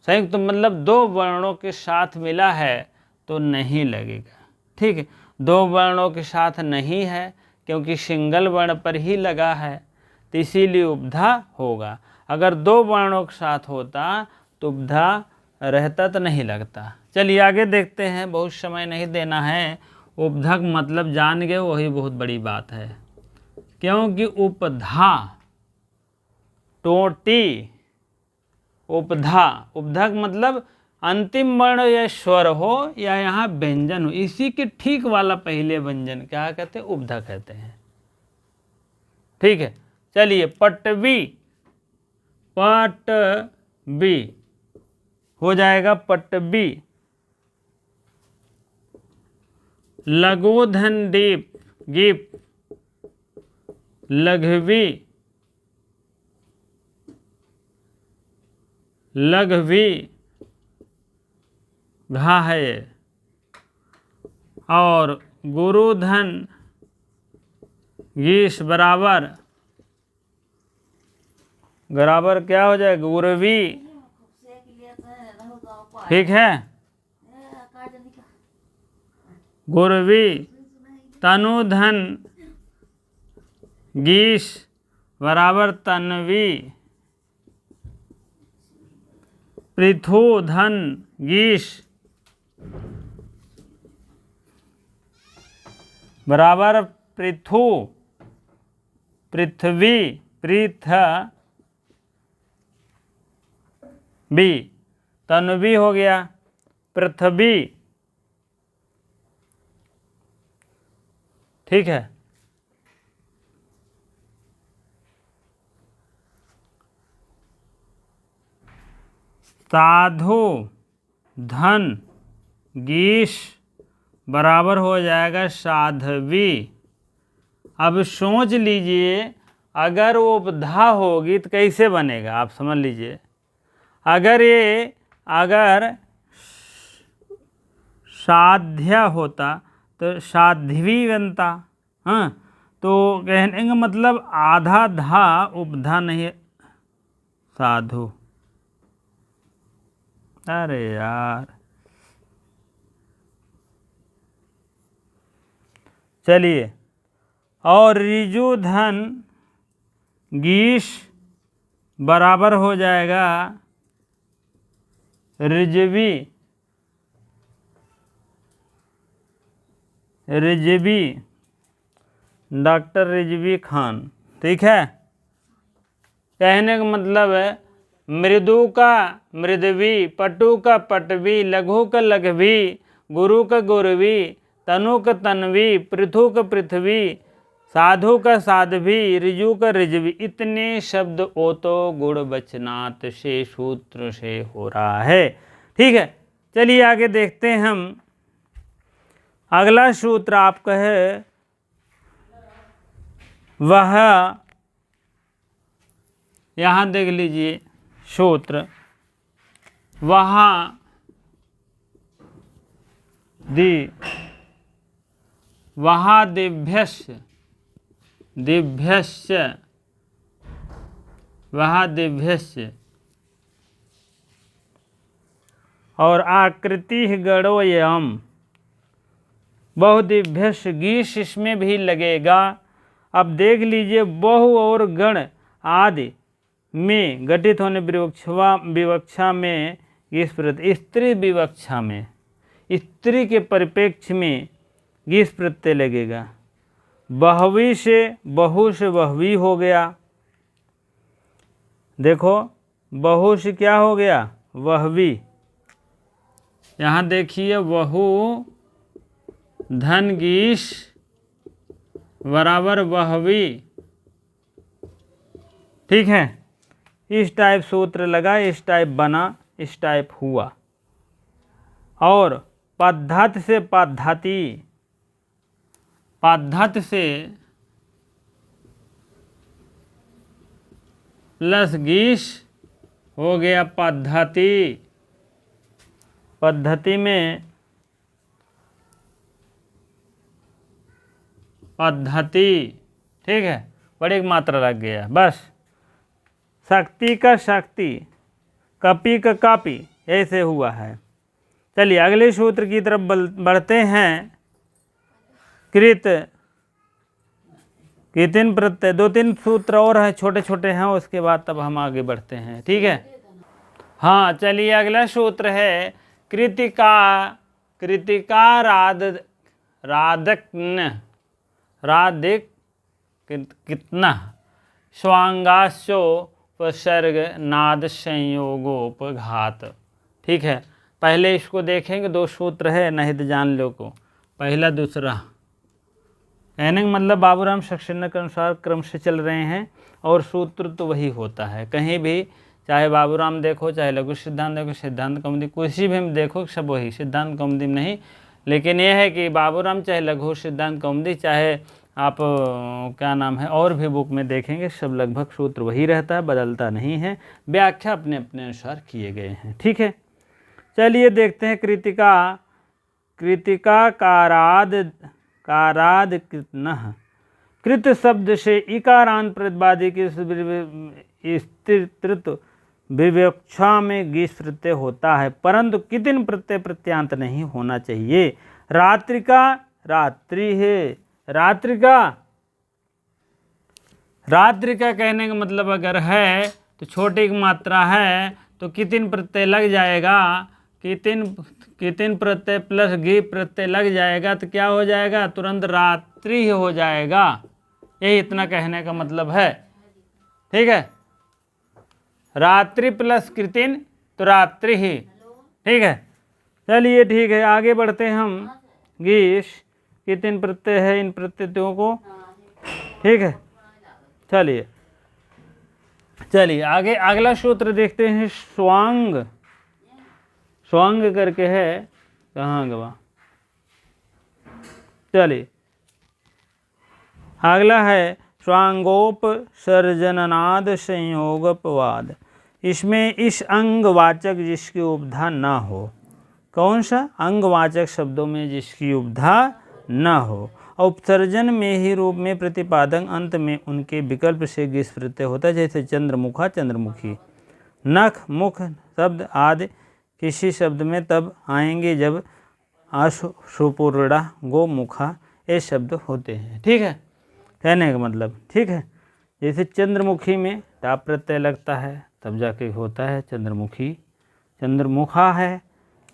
संयुक्त मतलब दो वर्णों के साथ मिला है तो नहीं लगेगा, ठीक है। दो वर्णों के साथ नहीं है क्योंकि सिंगल वर्ण पर ही लगा है, तो इसीलिए उपधा होगा। अगर दो वर्णों के साथ होता तो उपधा रहता तो नहीं लगता। चलिए आगे देखते हैं, बहुत समय नहीं देना है। उपधा का मतलब जान गए, वही बहुत बड़ी बात है। क्योंकि उपधा टोटी, उपधा, उपधा का मतलब अंतिम वर्ण या स्वर हो या यहाँ व्यंजन हो, इसी के ठीक वाला पहले व्यंजन क्या कहते हैं, उपधा कहते हैं, ठीक है। चलिए, पटवी, पटवी हो जाएगा पटवी। लघुधन दीप गीप, लघवी, लघवी घा है ये, और गुरुधन गीस बराबर, बराबर क्या हो जाएगा, गुरवी, ठीक है। गुरवी तनुधन गीस बराबर तन्वी, पृथुधन गीस बराबर पृथु, पृथ्वी, पृथ्वी, तन्वी हो गया पृथ्वी, ठीक है। साधु धन गीस बराबर हो जाएगा साध्वी। अब सोच लीजिए, अगर वो उपधा होगी तो कैसे बनेगा, आप समझ लीजिए। अगर साध्या होता तो साध्वी बनता। हाँ, तो कहने का मतलब आधा धा उपधा नहीं, साधु। अरे यार, चलिए। और रिजु धन गीश बराबर हो जाएगा रिजवी, रिजवी, डॉक्टर रिजवी खान। ठीक है, कहने का मतलब है मृदु का मृदवी, पटु का पटवी, लघु का लघवी, गुरु का गुरवी, तनु का तन्वी, पृथु का पृथ्वी, साधु का साध्वी, ऋजु का ऋजवी। इतने शब्द ओतो गुण वचनात् से सूत्र से हो रहा है। ठीक है, चलिए आगे देखते हैं हम। अगला सूत्र आपका है वह, यहाँ देख लीजिए सूत्र, वहाँ वहाँ दिभ्यस्य, दिभ्यस्य, वहाँ दिभ्यस्य। और आकृति गणो यम, बहुदिभ्यस्य गीश इसमें भी लगेगा। अब देख लीजिए, बहु और गण आदि में घटित होने विवक्षा में गीस प्रत्यय, स्त्री विवक्षा में स्त्री के परिप्रेक्ष्य में गीस प्रत्यय लगेगा। बहवी से बहु से वहवी हो गया। देखो, बहु से क्या हो गया, वहवी। यहाँ देखिए, वहु धन गीश बराबर वहवी। ठीक है, इस टाइप सूत्र लगा, इस टाइप बना, इस टाइप हुआ। और पद्धत से पद्धति, पद्धत से प्लस गीश हो गया पद्धति। पद्धति में पद्धति, ठीक है, बड़ी मात्रा लग गया बस। शक्ति का शक्ति, कपि का कापी, ऐसे हुआ है। चलिए अगले सूत्र की तरफ बढ़ते हैं। कृत, कितिन प्रत्यय, 2-3 सूत्र और हैं, छोटे छोटे हैं, उसके बाद तब हम आगे बढ़ते हैं। ठीक है, हाँ चलिए अगला सूत्र है कृतिका। कृतिका राधक्न, राधिक कितना, स्वांगास्यो उपसर्ग नाद संयोगोपघात। ठीक है, पहले इसको देखेंगे, 2 सूत्र है, नहीं तो जान लो को, पहला दूसरा। कहने का मतलब बाबूराम सक्सेना के अनुसार क्रम से चल रहे हैं और सूत्र तो वही होता है। कहीं भी चाहे बाबूराम देखो, चाहे लघु सिद्धांत देखो, सिद्धांत कौमुदी, किसी भी देखो, सब वही, सिद्धांत कौमुदी में नहीं। लेकिन यह है कि बाबूराम चाहे लघु सिद्धांत कौमुदी, चाहे आप क्या नाम है और भी बुक में देखेंगे, सब लगभग सूत्र वही रहता है, बदलता नहीं है, व्याख्या अपने अपने अनुसार किए गए हैं। ठीक है, चलिए देखते हैं कृतिका। कृतिका काराद कृतनः, कृत शब्द से इकारांत प्रतिवादी की स्त्रीत्व विवक्षा में गीस प्रत्यय होता है, परंतु कितिन प्रत्यय प्रत्यांत नहीं होना चाहिए। रात्रिका, रात्रि है, रात्रिका, रात्रिका कहने का मतलब अगर है तो छोटी की मात्रा है तो कितिन प्रत्यय लग जाएगा, कितिन प्रत्यय प्लस गी प्रत्यय लग जाएगा तो क्या हो जाएगा, तुरंत रात्रि हो जाएगा। यही इतना कहने का मतलब है। ठीक है, रात्रि प्लस कृतिन तो रात्रि ही। ठीक है, चलिए ठीक है, आगे बढ़ते हैं हम। गीश कितिन प्रत्यय है इन प्रत्ययों को। ठीक है, चलिए आगे अगला सूत्र देखते हैं। स्वांग, स्वांग करके है, कहाँ गवा, चलिए अगला है स्वांगोपसर्जननाद संयोगपवाद। इसमें इस अंग वाचक जिसकी उपधा ना हो, कौन सा? अंगवाचक शब्दों में जिसकी उपधा न हो। उपसर्जन में ही रूप में प्रतिपादक अंत में उनके विकल्प से गिस प्रत्यय होता है, जैसे चंद्रमुखा, चंद्रमुखी। नख, मुख शब्द आदि किसी शब्द में तब आएंगे जब अशुपूर्णा, गोमुखा ये शब्द होते हैं। ठीक है, कहने का मतलब। ठीक है, जैसे चंद्रमुखी में टाप प्रत्यय लगता है तब जाके होता है चंद्रमुखी। चंद्रमुखा है,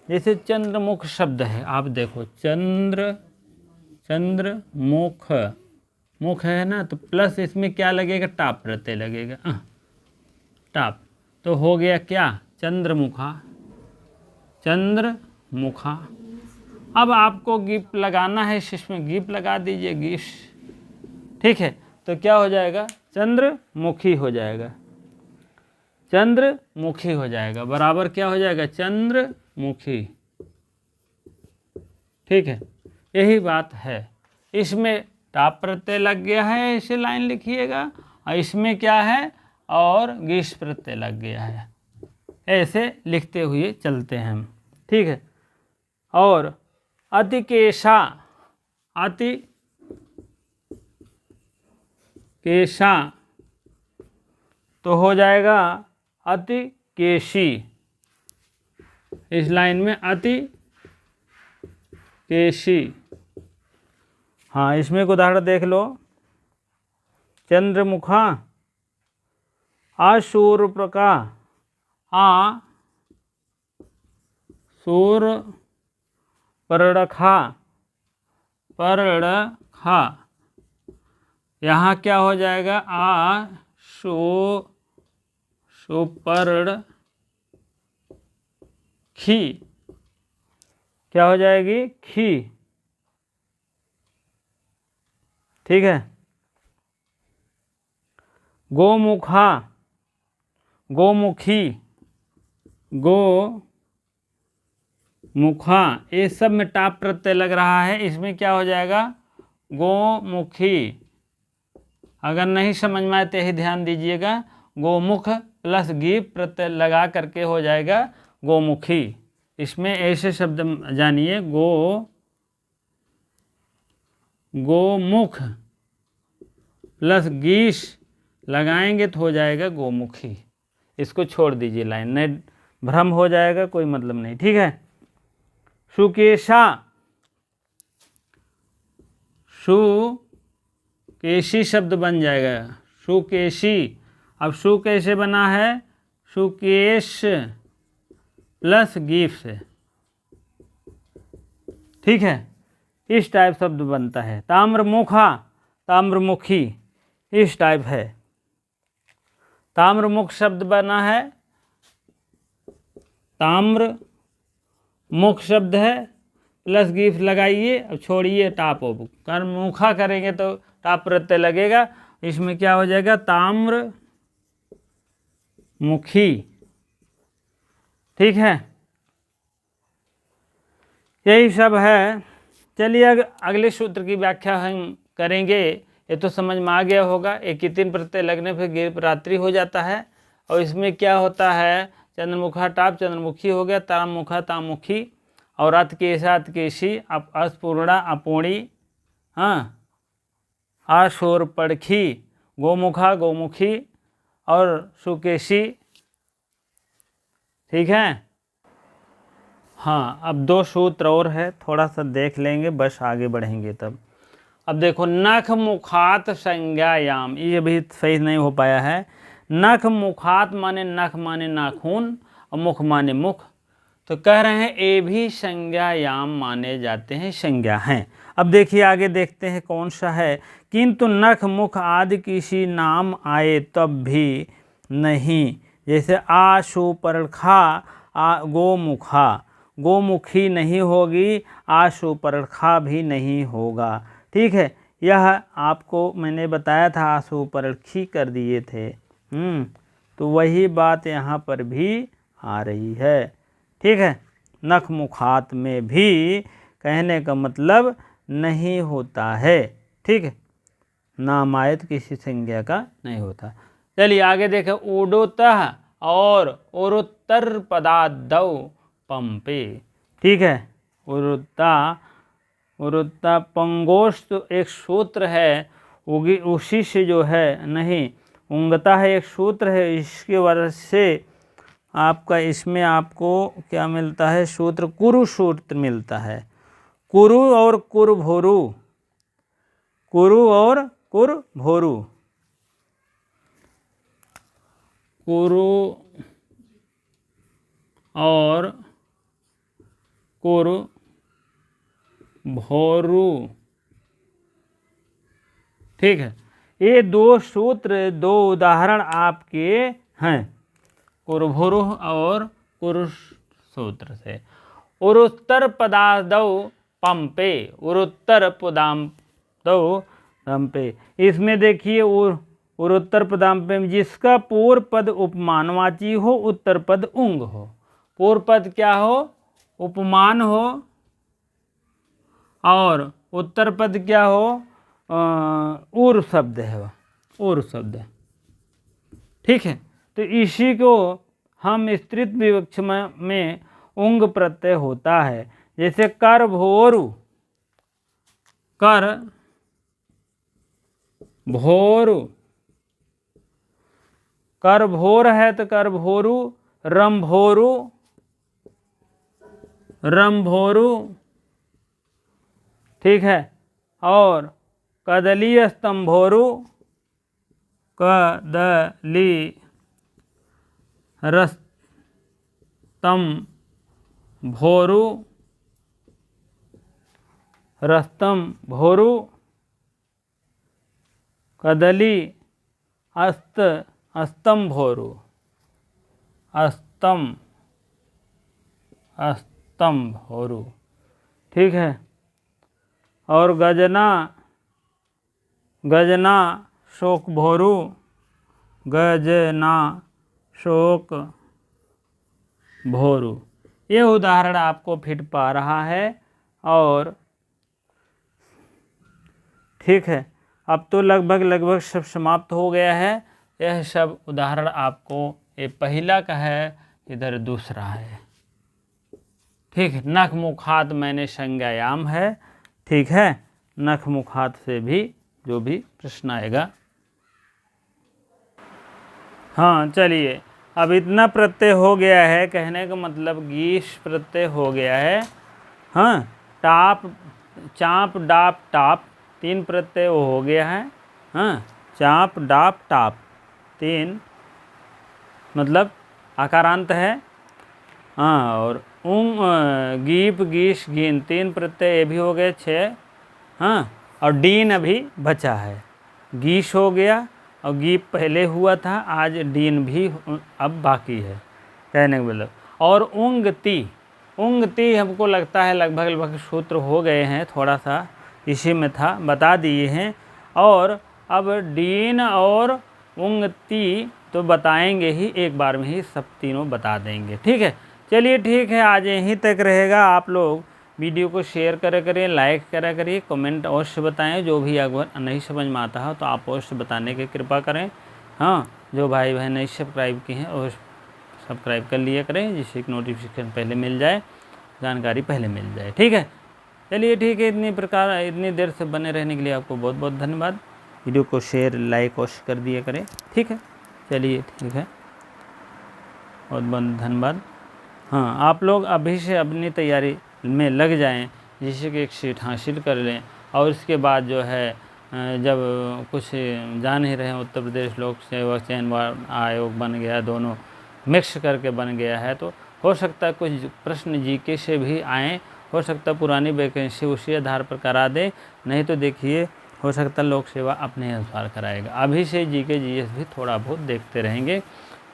जैसे चंद्रमुख शब्द है, आप देखो चंद्रमुख, मुख है ना, तो प्लस इसमें क्या लगेगा? टाप प्रत्यय लगेगा, टाप, तो हो गया क्या? चंद्रमुखा, चंद्रमुखा। अब आपको गिप लगाना है, इसमें गिप लगा दीजिए, गिश। ठीक है, तो क्या हो जाएगा? चंद्रमुखी हो जाएगा, चंद्रमुखी हो जाएगा, बराबर क्या हो जाएगा? चंद्रमुखी। ठीक है, यही बात है। इसमें टाप प्रत्यय लग गया है, ऐसे लाइन लिखिएगा, और इसमें क्या है? और गिश प्रत्यय लग गया है, ऐसे लिखते हुए चलते हैं हम। ठीक है, और अतिकेशा, अतिकेशा तो हो जाएगा अतिकेशी। इस लाइन में अतिकेशी। हाँ, इसमें एक उदाहरण देख लो। चंद्रमुखा, अशूर्पणखा, पर्णखा। यहाँ क्या हो जाएगा? सुपर्णखी, क्या हो जाएगी? खी। ठीक है, गोमुखा, गोमुखी, गोमुखा, ये सब में टाप प्रत्यय लग रहा है, इसमें क्या हो जाएगा? गोमुखी। अगर नहीं समझ में आए तो यही ध्यान दीजिएगा, गोमुख प्लस गी प्रत्यय लगा करके हो जाएगा गोमुखी। इसमें ऐसे शब्द जानिए, गोमुख प्लस गीश लगाएंगे तो हो जाएगा गोमुखी। इसको छोड़ दीजिए लाइन, नहीं भ्रम हो जाएगा, कोई मतलब नहीं। ठीक है, सुकेशा, सुकेशी शब्द बन जाएगा, सुकेशी। अब सु कैसे बना है? सुकेश प्लस गीफ से। ठीक है, इस टाइप शब्द बनता है। ताम्रमुखा, ताम्रमुखी, इस टाइप है। ताम्रमुख शब्द बना है, ताम्र मुख शब्द है, प्लस गीफ लगाइए, अब छोड़िए टाप। कर्म मुखा करेंगे तो टाप प्रत्यय लगेगा, इसमें क्या हो जाएगा? ताम्र मुखी। ठीक है, यही सब है। चलिए अगले सूत्र की व्याख्या हम करेंगे। ये तो समझ में आ गया होगा, एक ही तीन प्रत्यय लगने पर गिर रात्रि हो जाता है। और इसमें क्या होता है? चंद्रमुखा टाप चंद्रमुखी हो गया, तामुखा तामुखी, और अतकेशा अतकेशी, अस्पूर्णा अपूर्णी, हाँ, अशूर्पणखी, गोमुखा गोमुखी और सुकेशी। ठीक है, हाँ, अब दो सूत्र और है, थोड़ा सा देख लेंगे, बस आगे बढ़ेंगे तब। अब देखो, नख मुखात संज्ञायाम, ये भी सही नहीं हो पाया है। नख मुखात माने नख माने नाखून और मुख माने मुख, तो कह रहे हैं ये भी संज्ञायाम माने जाते हैं, संज्ञा हैं। अब देखिए आगे देखते हैं कौन सा है। किंतु नख मुख आदि किसी नाम आए तब भी नहीं, जैसे आशुपर्णखा गोमुखा, गोमुखी नहीं होगी, आशुपर्णखा भी नहीं होगा। ठीक है, यह आपको मैंने बताया था, आशुपर्णखी कर दिए थे। तो वही बात यहाँ पर भी आ रही है। ठीक है, नख मुखात में भी कहने का मतलब नहीं होता है। ठीक है, नामायत किसी संज्ञा का नहीं होता। चलिए आगे देखें, ऊडोतः और ओरोत्तर पदादौ पंपे। ठीक है। उरुत्ता पंगोष्ठ तो एक सूत्र है, उसी से जो है नहीं, उंगता है एक सूत्र है, इसके वजह से आपका इसमें आपको क्या मिलता है, सूत्र कुरु सूत्र मिलता है। कुरु और कुरभोरु, कुरु और कुरभोरु, कुरु और कुरभोरु, ठीक है। ये दो सूत्र, दो उदाहरण आपके हैं कुरभोरु और कुरु सूत्र से। उरुत्तर पदादौ पंपे, उरुत्तर पदादौ पंपे, इसमें देखिए उरुत्तर पदाम्पे में जिसका पूर्व पद उपमानवाची हो, उत्तर पद उंग हो। पूर्व पद क्या हो, उपमान हो, और उत्तर पद क्या हो, उर शब्द है, उर शब्द, ठीक है। तो इसी को हम स्त्रीत्व विवक्षण में उंग प्रत्यय होता है। जैसे कर भोरु, कर भोरु, कर भोर है तो कर भोरु, रंभोरु, रंभोरु, ठीक है। और कदली स्तंभोरु, कदली रस्तंभोरु, रस्तंभोरु, कदली स्तंभोरु, स्तंभोरु, ठीक है। और गजना, गजना शोक भोरु, गजना शोक भोरु। ये उदाहरण आपको फिट पा रहा है। और ठीक है, अब तो लगभग सब समाप्त हो गया है। यह सब उदाहरण आपको, ये पहला का है, इधर दूसरा है, ठीक है। नख मुखात मैंने संज्ञायाम है, ठीक है। नख मुखात से भी जो भी प्रश्न आएगा। हाँ चलिए, अब इतना प्रत्यय हो गया है, कहने का मतलब गीश प्रत्यय हो गया है। हाँ, टाप, चाँप, डाप, टाप, 3 प्रत्यय हो गया है। हाँ, चाँप, डाप, टाप, 3 मतलब आकारांत है। हाँ, और गीप, गीश, गीन, 3 प्रत्यय ये भी हो गए 6। हाँ, और डीन अभी बचा है। गीश हो गया और गीप पहले हुआ था, आज डीन भी अब बाकी है, कहने का मतलब। और उंगती, उंगती हमको लगता है लगभग सूत्र हो गए हैं, थोड़ा सा इसी में था, बता दिए हैं। और अब डीन और उंगती तो बताएंगे ही, एक बार में ही सब तीनों बता देंगे, ठीक है। चलिए ठीक है, आज यहीं तक रहेगा। आप लोग वीडियो को शेयर करें, लाइक करिए, कमेंट अवश्य बताएं। जो भी अगर नहीं समझ में आता हो तो आप अवश्य बताने की कृपा करें। हाँ, जो भाई बहन नहीं सब्सक्राइब किए हैं वो सब्सक्राइब कर लिया करें, जिससे कि नोटिफिकेशन पहले मिल जाए, जानकारी पहले मिल जाए, ठीक है। चलिए ठीक है, इतनी देर से बने रहने के लिए आपको बहुत बहुत धन्यवाद। वीडियो को शेयर, लाइक अवश्य कर दिया करें, ठीक है। चलिए ठीक है, बहुत बहुत धन्यवाद। हाँ, आप लोग अभी से अपनी तैयारी में लग जाएं, जिससे कि एक सीट हासिल कर लें। और इसके बाद जो है, जब कुछ जान ही रहे हैं, उत्तर प्रदेश लोक सेवा चयन आयोग बन गया, दोनों मिक्स करके बन गया है, तो हो सकता है कुछ प्रश्न जीके से भी आएँ, हो सकता है पुरानी वैकेंसी उसी आधार पर करा दें, नहीं तो देखिए हो सकता है लोक सेवा अपने अनुसार कराएगा। अभी से जीके जीएस भी थोड़ा बहुत देखते रहेंगे,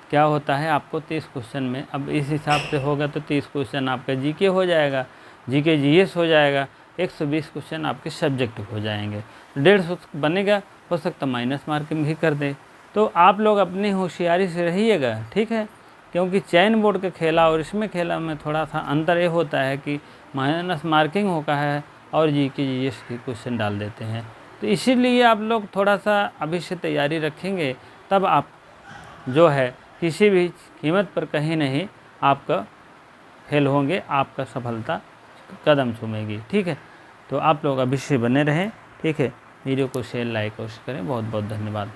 क्या होता है आपको 30 क्वेश्चन में, अब इस हिसाब से होगा तो 30 क्वेश्चन आपका जीके हो जाएगा, जीके जीएस हो जाएगा, 120 क्वेश्चन आपके सब्जेक्ट हो जाएंगे, 150 बनेगा। हो सकता माइनस मार्किंग भी कर दे, तो आप लोग अपनी होशियारी से रहिएगा, ठीक है। क्योंकि चयन बोर्ड का खेला और इसमें खेला में थोड़ा सा अंतर ये होता है कि माइनस मार्किंग होता है और जीके जीएस के क्वेश्चन डाल देते हैं। तो इसीलिए आप लोग थोड़ा सा अभी से तैयारी रखेंगे, तब आप जो है किसी भी कीमत पर कहीं नहीं आपका फेल होंगे आपका सफलता कदम चूमेगी। ठीक है, तो आप लोग अभी से बने रहें। ठीक है, वीडियो को शेयर लाइक अवश्य करें। बहुत बहुत धन्यवाद।